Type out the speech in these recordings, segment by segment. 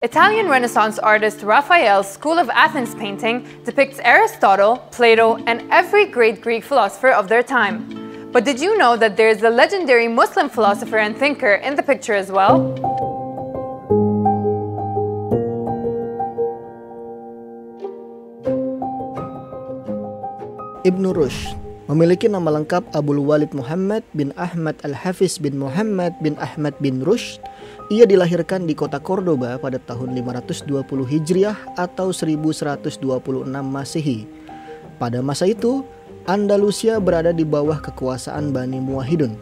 Italian Renaissance artist Raphael's School of Athens painting depicts Aristotle, Plato, and every great Greek philosopher of their time. But did you know that there is a legendary Muslim philosopher and thinker in the picture as well? Ibnu Rushd memiliki nama lengkap Abul Walid Muhammad bin Ahmad Al-Hafiz bin Muhammad bin Ahmad bin Rushd. Ia dilahirkan di kota Cordoba pada tahun 520 Hijriah atau 1126 Masehi. Pada masa itu, Andalusia berada di bawah kekuasaan Bani Muwahhidun.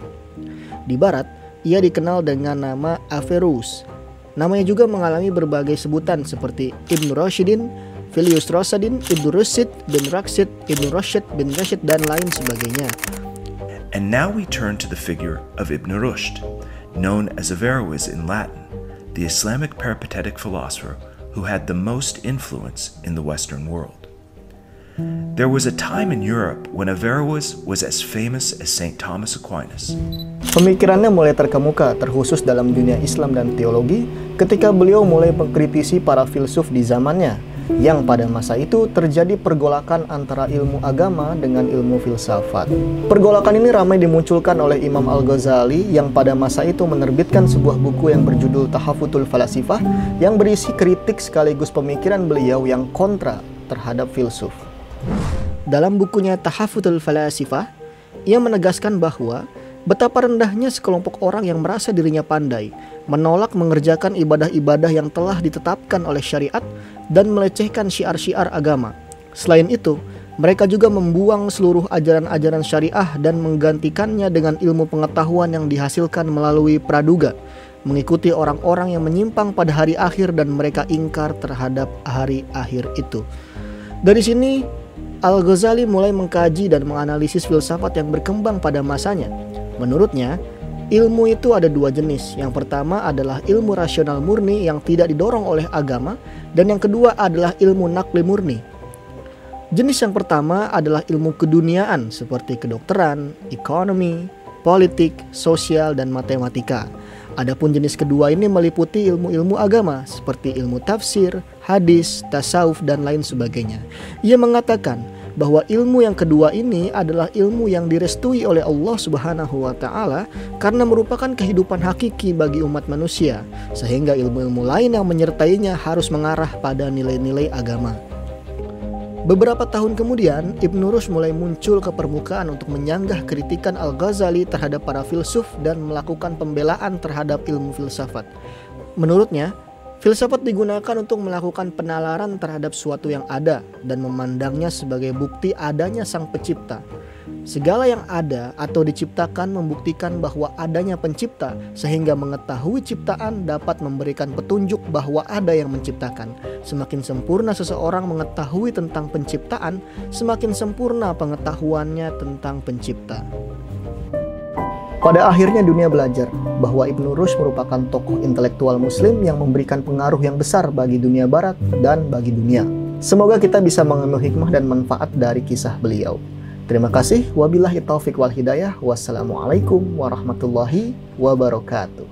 Di barat, ia dikenal dengan nama Averroes. Namanya juga mengalami berbagai sebutan seperti Ibn Rashidin, Filius Rosadin, Ibn Rushd bin Rashid, Ibn Rashid bin Rashid, dan lain sebagainya. And now we turn to the figure of Ibn Rushd, known as Averroes in Latin, the Islamic peripatetic philosopher who had the most influence in the Western world. There was a time in Europe when Averroes was as famous as Saint Thomas Aquinas. Pemikirannya mulai terkemuka terkhusus dalam dunia Islam dan teologi ketika beliau mulai mengkritisi para filsuf di zamannya, yang pada masa itu terjadi pergolakan antara ilmu agama dengan ilmu filsafat. Pergolakan ini ramai dimunculkan oleh Imam Al-Ghazali yang pada masa itu menerbitkan sebuah buku yang berjudul Tahafutul Falasifah yang berisi kritik sekaligus pemikiran beliau yang kontra terhadap filsuf. Dalam bukunya Tahafutul Falasifah, ia menegaskan bahwa betapa rendahnya sekelompok orang yang merasa dirinya pandai, menolak mengerjakan ibadah-ibadah yang telah ditetapkan oleh syariat dan melecehkan syiar-syiar agama. Selain itu, mereka juga membuang seluruh ajaran-ajaran syariah dan menggantikannya dengan ilmu pengetahuan yang dihasilkan melalui praduga, mengikuti orang-orang yang menyimpang pada hari akhir dan mereka ingkar terhadap hari akhir itu. Dari sini, Al-Ghazali mulai mengkaji dan menganalisis filsafat yang berkembang pada masanya. Menurutnya, ilmu itu ada dua jenis. Yang pertama adalah ilmu rasional murni yang tidak didorong oleh agama, dan yang kedua adalah ilmu nakli murni. Jenis yang pertama adalah ilmu keduniaan seperti kedokteran, ekonomi, politik, sosial, dan matematika. Adapun jenis kedua ini meliputi ilmu-ilmu agama seperti ilmu tafsir, hadis, tasawuf, dan lain sebagainya. Ia mengatakan bahwa ilmu yang kedua ini adalah ilmu yang direstui oleh Allah Subhanahu wa Ta'ala karena merupakan kehidupan hakiki bagi umat manusia, sehingga ilmu-ilmu lain yang menyertainya harus mengarah pada nilai-nilai agama. Beberapa tahun kemudian, Ibn Rushd mulai muncul ke permukaan untuk menyanggah kritikan Al-Ghazali terhadap para filsuf dan melakukan pembelaan terhadap ilmu filsafat. Menurutnya, filsafat digunakan untuk melakukan penalaran terhadap suatu yang ada dan memandangnya sebagai bukti adanya sang pencipta. Segala yang ada atau diciptakan membuktikan bahwa adanya pencipta, sehingga mengetahui ciptaan dapat memberikan petunjuk bahwa ada yang menciptakan. Semakin sempurna seseorang mengetahui tentang penciptaan, semakin sempurna pengetahuannya tentang pencipta. Pada akhirnya dunia belajar bahwa Ibn Rushd merupakan tokoh intelektual muslim yang memberikan pengaruh yang besar bagi dunia barat dan bagi dunia. Semoga kita bisa mengambil hikmah dan manfaat dari kisah beliau. Terima kasih. Wabillahi taufik wal hidayah. Wassalamualaikum warahmatullahi wabarakatuh.